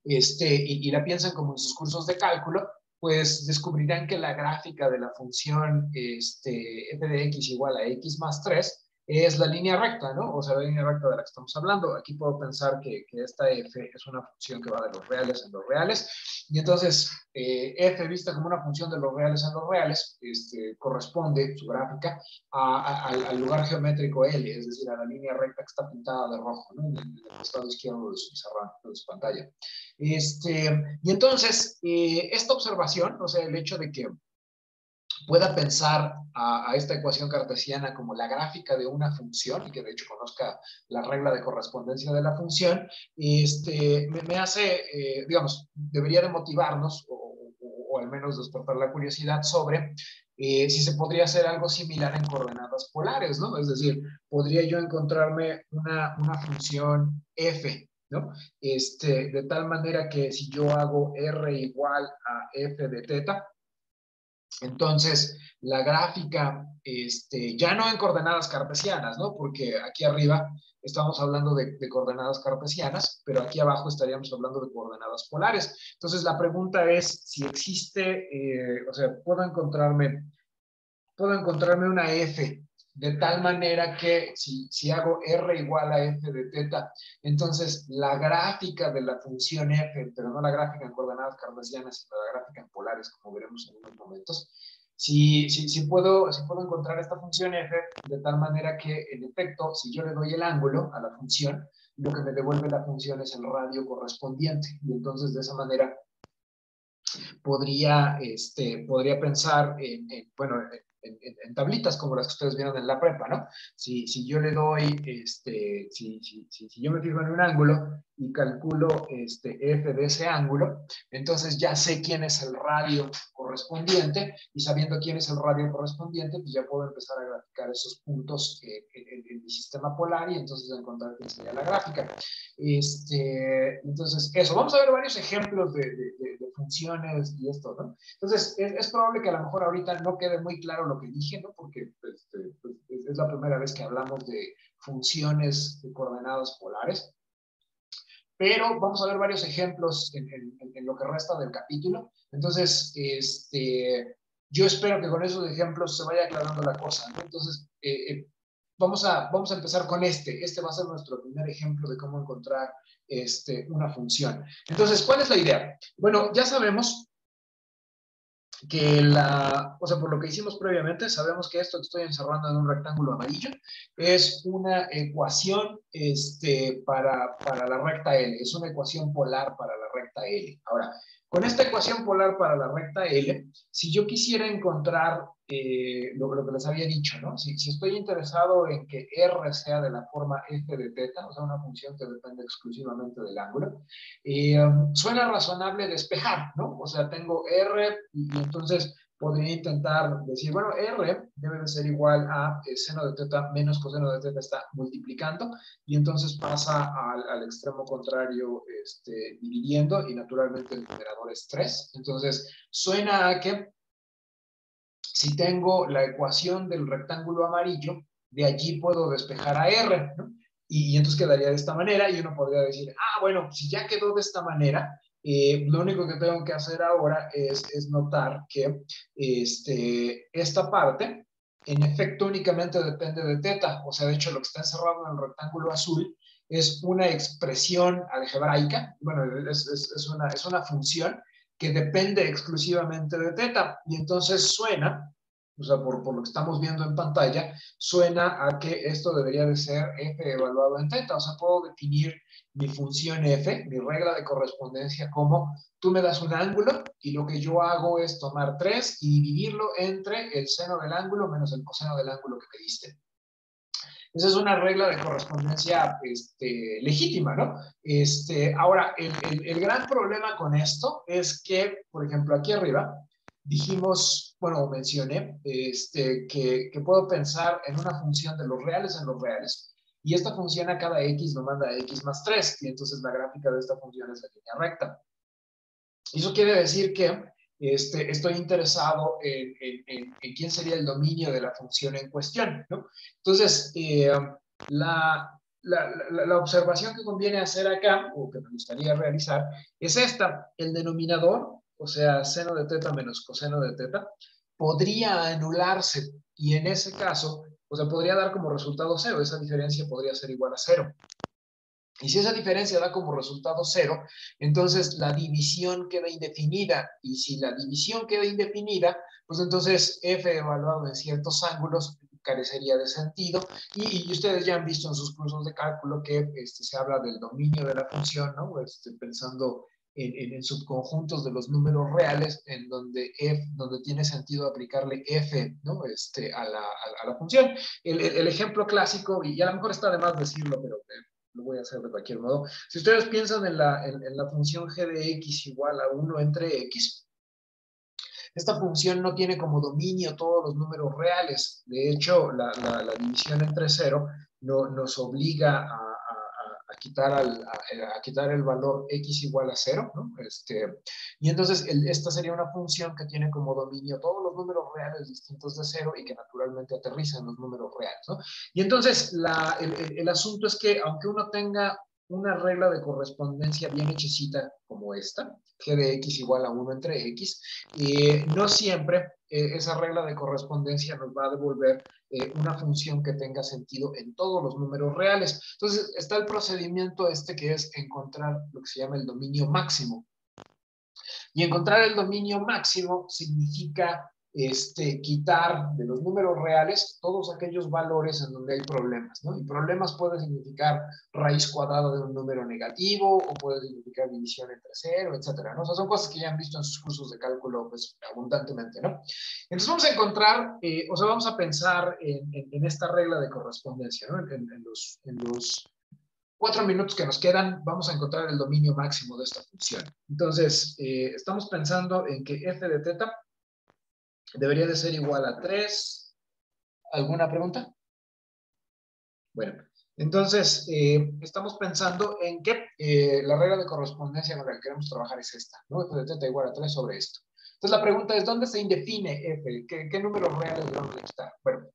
y la piensan como en sus cursos de cálculo, pues descubrirán que la gráfica de la función f de x igual a x más 3 es la línea recta, ¿no? O sea, la línea recta de la que estamos hablando. Aquí puedo pensar que esta f es una función que va de los reales en los reales, y entonces f vista como una función de los reales en los reales, corresponde, su gráfica, al lugar geométrico L, es decir, a la línea recta que está pintada de rojo, ¿no? En el costado izquierdo de su pizarra, de su pantalla. Y entonces, esta observación, o sea, el hecho de que pueda pensar a esta ecuación cartesiana como la gráfica de una función y que de hecho conozca la regla de correspondencia de la función, me hace, digamos, debería de motivarnos o al menos despertar la curiosidad sobre si se podría hacer algo similar en coordenadas polares, ¿no? Es decir, podría yo encontrarme una función f, ¿no? De tal manera que si yo hago r igual a f de teta, entonces, la gráfica, ya no en coordenadas cartesianas, ¿no? Porque aquí arriba estamos hablando de coordenadas cartesianas, pero aquí abajo estaríamos hablando de coordenadas polares. Entonces, la pregunta es si existe, o sea, puedo encontrarme una f de tal manera que si hago r igual a f de teta, entonces la gráfica de la función f, pero no la gráfica en coordenadas cartesianas, sino la gráfica en polares, como veremos en unos momentos, si puedo encontrar esta función f de tal manera que, en efecto, si yo le doy el ángulo a la función, lo que me devuelve la función es el radio correspondiente. Y entonces, de esa manera, podría pensar bueno, en tablitas como las que ustedes vieron en la prepa, ¿no? Si yo le doy, si yo me fijo en un ángulo y calculo f de ese ángulo, entonces ya sé quién es el radio correspondiente, y sabiendo quién es el radio correspondiente, pues ya puedo empezar a graficar esos puntos en mi sistema polar y entonces encontrar quién sería la gráfica. Entonces, eso, vamos a ver varios ejemplos de funciones y esto, ¿no? Entonces, es probable que a lo mejor ahorita no quede muy claro lo que dije, ¿no? Porque pues, es la primera vez que hablamos de funciones de coordenadas polares, pero vamos a ver varios ejemplos en lo que resta del capítulo. Entonces, yo espero que con esos ejemplos se vaya aclarando la cosa, ¿no? Entonces, vamos a empezar con este. Este va a ser nuestro primer ejemplo de cómo encontrar una función. Entonces, ¿cuál es la idea? Bueno, ya sabemos que o sea, por lo que hicimos previamente, sabemos que esto que estoy encerrando en un rectángulo amarillo es una ecuación para la recta L, es una ecuación polar para la recta L. Ahora, con esta ecuación polar para la recta L, si yo quisiera encontrar lo que les había dicho, ¿no? Si estoy interesado en que R sea de la forma f de teta, o sea, una función que depende exclusivamente del ángulo, suena razonable despejar, ¿no? O sea, tengo R y entonces podría intentar decir, bueno, R debe de ser igual a seno de teta menos coseno de teta, está multiplicando, y entonces pasa al extremo contrario dividiendo, y naturalmente el numerador es 3. Entonces, suena a que si tengo la ecuación del rectángulo amarillo, de allí puedo despejar a R, ¿no? Y entonces quedaría de esta manera, y uno podría decir, bueno, si ya quedó de esta manera, lo único que tengo que hacer ahora es notar que esta parte, en efecto, únicamente depende de teta. O sea, de hecho, lo que está encerrado en el rectángulo azul es una expresión algebraica, bueno, es una función que depende exclusivamente de teta, y entonces suena, o sea, por lo que estamos viendo en pantalla, suena a que esto debería de ser f evaluado en teta. O sea, puedo definir mi función f, mi regla de correspondencia, como tú me das un ángulo y lo que yo hago es tomar 3 y dividirlo entre el seno del ángulo menos el coseno del ángulo que me diste. Esa es una regla de correspondencia legítima, ¿no? Ahora, el gran problema con esto es que, por ejemplo, aquí arriba dijimos, bueno, mencioné que puedo pensar en una función de los reales en los reales, y esta función a cada x me manda x más 3, y entonces la gráfica de esta función es la línea recta. Eso quiere decir que estoy interesado en quién sería el dominio de la función en cuestión, ¿no? Entonces, la observación que conviene hacer acá, o que me gustaría realizar, es esta: el denominador, o sea, seno de teta menos coseno de teta, podría anularse, y en ese caso O sea, podría dar como resultado 0. Esa diferencia podría ser igual a 0. Y si esa diferencia da como resultado 0, entonces la división queda indefinida. Y si la división queda indefinida, pues entonces f evaluado en ciertos ángulos carecería de sentido. Y ustedes ya han visto en sus cursos de cálculo que se habla del dominio de la función, ¿no? Pensando en subconjuntos de los números reales, en donde donde tiene sentido aplicarle f, ¿no? A la función. El ejemplo clásico, y a lo mejor está de más decirlo, pero lo voy a hacer de cualquier modo. Si ustedes piensan en la función g de x igual a 1 entre x, esta función no tiene como dominio todos los números reales. De hecho, la división entre 0 nos obliga a quitar el valor x igual a 0, ¿no? Y entonces esta sería una función que tiene como dominio todos los números reales distintos de 0 y que naturalmente aterriza en los números reales, ¿no? Y entonces el asunto es que aunque uno tenga una regla de correspondencia bien hechecita como esta, g de x igual a 1 entre x, no siempre esa regla de correspondencia nos va a devolver una función que tenga sentido en todos los números reales. Entonces, está el procedimiento que es encontrar lo que se llama el dominio máximo. Y encontrar el dominio máximo significa quitar de los números reales todos aquellos valores en donde hay problemas, ¿no? Y problemas puede significar raíz cuadrada de un número negativo, o puede significar división entre 0, etcétera, ¿no? O sea, son cosas que ya han visto en sus cursos de cálculo, pues, abundantemente, ¿no? Entonces vamos a encontrar, vamos a pensar en esta regla de correspondencia, ¿no? En los 4 minutos que nos quedan, vamos a encontrar el dominio máximo de esta función. Entonces, estamos pensando en que f de teta debería de ser igual a 3. ¿Alguna pregunta? Bueno, entonces, estamos pensando en que la regla de correspondencia con la que queremos trabajar es esta, ¿no? F de teta igual a 3 sobre esto. Entonces, la pregunta es, ¿dónde se indefine f? ¿Qué números reales debemos de quitar? Bueno,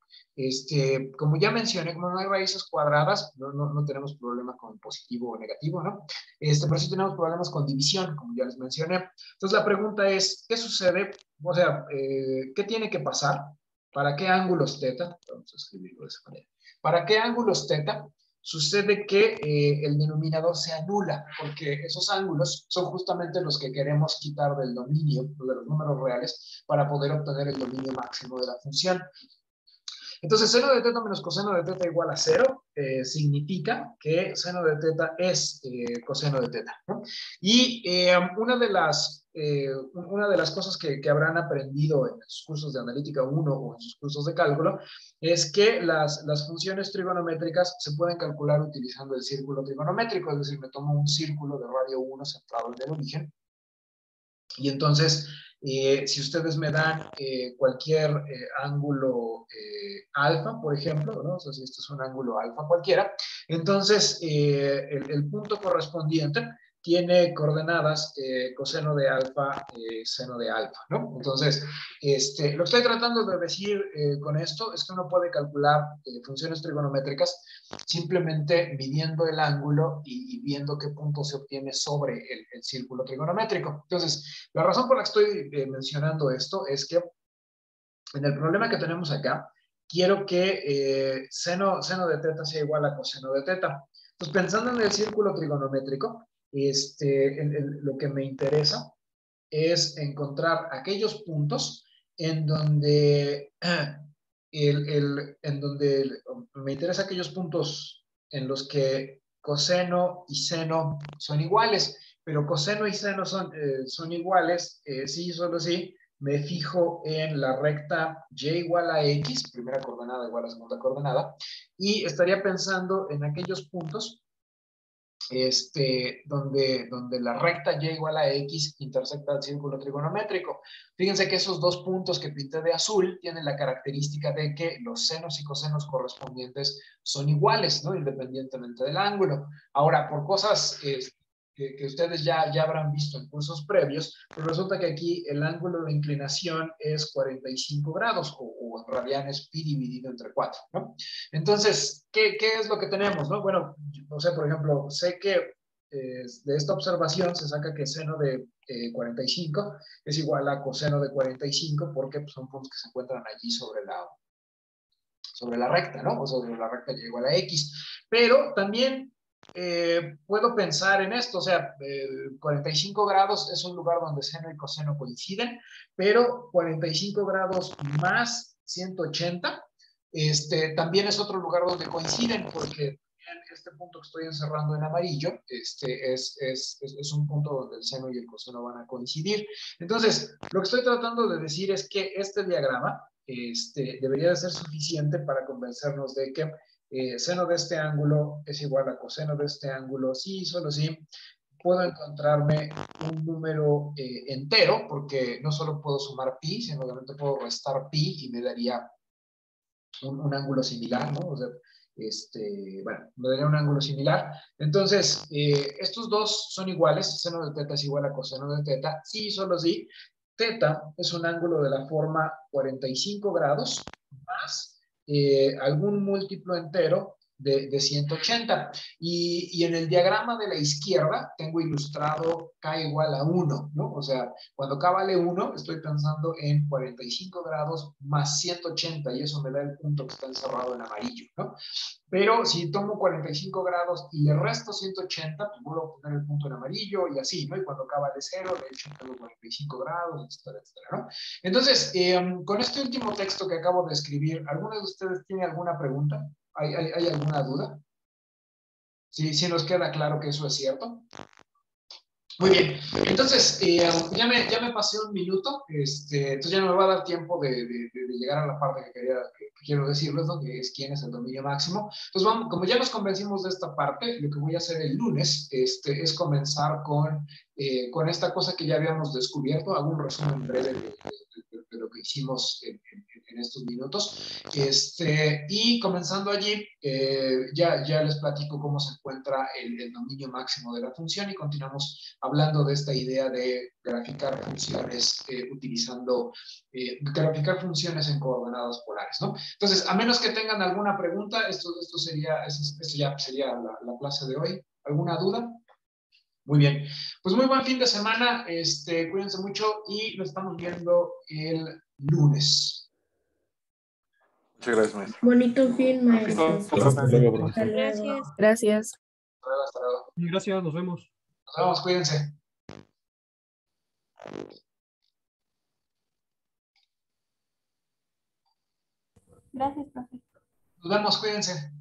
como ya mencioné, como no hay raíces cuadradas, no tenemos problema con positivo o negativo, ¿no? Pero sí tenemos problemas con división, como ya les mencioné. Entonces, la pregunta es, ¿qué sucede? O sea, ¿qué tiene que pasar? ¿Para qué ángulos teta? Vamos a escribirlo de esa manera. ¿Para qué ángulos teta? Sucede que el denominador se anula, porque esos ángulos son justamente los que queremos quitar del dominio, de los números reales, para poder obtener el dominio máximo de la función. Entonces, seno de teta menos coseno de teta igual a 0 significa que seno de teta es coseno de teta, ¿no? Y una de las cosas que habrán aprendido en sus cursos de analítica 1 o en sus cursos de cálculo es que las funciones trigonométricas se pueden calcular utilizando el círculo trigonométrico, es decir, me tomo un círculo de radio 1 centrado en el origen. Y entonces, si ustedes me dan cualquier ángulo alfa, por ejemplo, ¿no? O sea, si esto es un ángulo alfa cualquiera, entonces el punto correspondiente tiene coordenadas coseno de alfa, seno de alfa, ¿no? Entonces, lo que estoy tratando de decir con esto es que uno puede calcular funciones trigonométricas simplemente midiendo el ángulo y viendo qué punto se obtiene sobre el círculo trigonométrico. Entonces, la razón por la que estoy mencionando esto es que en el problema que tenemos acá, quiero que seno de teta sea igual a coseno de teta. Entonces, pensando en el círculo trigonométrico, lo que me interesa es encontrar aquellos puntos en donde, me interesa aquellos puntos en los que coseno y seno son iguales, pero coseno y seno son iguales, sí, solo sí, me fijo en la recta y igual a x, primera coordenada igual a segunda coordenada, y estaría pensando en aquellos puntos donde la recta y igual a x intersecta el círculo trigonométrico. Fíjense que esos dos puntos que pinté de azul tienen la característica de que los senos y cosenos correspondientes son iguales, ¿no? Independientemente del ángulo. Ahora, por cosas que ustedes ya habrán visto en cursos previos, pues resulta que aquí el ángulo de inclinación es 45 grados o en radianes pi dividido entre 4, ¿no? Entonces, ¿qué es lo que tenemos, no? Bueno, no sé, por ejemplo, sé que de esta observación se saca que seno de 45 es igual a coseno de 45 porque pues, son puntos que se encuentran allí sobre sobre la recta, ¿no? O sobre la recta y igual a X. Pero también puedo pensar en esto, o sea, 45 grados es un lugar donde seno y coseno coinciden, pero 45 grados más 180, también es otro lugar donde coinciden, porque en este punto que estoy encerrando en amarillo, es un punto donde el seno y el coseno van a coincidir. Entonces, lo que estoy tratando de decir es que este diagrama debería de ser suficiente para convencernos de que seno de este ángulo es igual a coseno de este ángulo, sí, solo sí, puedo encontrarme un número entero, porque no solo puedo sumar pi, sino realmente puedo restar pi y me daría un ángulo similar, ¿no? O sea, bueno, me daría un ángulo similar. Entonces, estos dos son iguales, seno de teta es igual a coseno de teta, sí, solo sí. Teta es un ángulo de la forma 45 grados más algún múltiplo entero de 180. Y en el diagrama de la izquierda tengo ilustrado K igual a 1, ¿no? O sea, cuando K vale 1, estoy pensando en 45 grados más 180 y eso me da el punto que está encerrado en amarillo, ¿no? Pero si tomo 45 grados y le resto 180, pues vuelvo a poner el punto en amarillo y así, ¿no? Y cuando K vale 0, de hecho tengo 45 grados, etcétera, etcétera, ¿no? Entonces, con este último texto que acabo de escribir, ¿alguno de ustedes tiene alguna pregunta? ¿Hay alguna duda? ¿Sí, sí nos queda claro que eso es cierto? Muy bien, entonces ya me pasé un minuto, entonces ya no me va a dar tiempo de llegar a la parte que quiero decirles, ¿no? Que es quién es el dominio máximo. Entonces, vamos, como ya nos convencimos de esta parte, lo que voy a hacer el lunes es comenzar con esta cosa que ya habíamos descubierto. Hago un resumen breve de lo que hicimos en estos minutos. Y comenzando allí, ya les platico cómo se encuentra el dominio máximo de la función y continuamos hablando de esta idea de graficar funciones graficar funciones en coordenadas polares, ¿no? Entonces, a menos que tengan alguna pregunta, esto ya sería la clase de hoy. ¿Alguna duda? Muy bien. Pues muy buen fin de semana. Cuídense mucho y nos estamos viendo el lunes. Muchas gracias, maestro. Bonito fin, maestro. Hasta luego, profe. Hasta luego. Gracias. Gracias. Hasta luego. Gracias, nos vemos. Nos vemos, cuídense. Gracias, profe. Nos vemos, cuídense.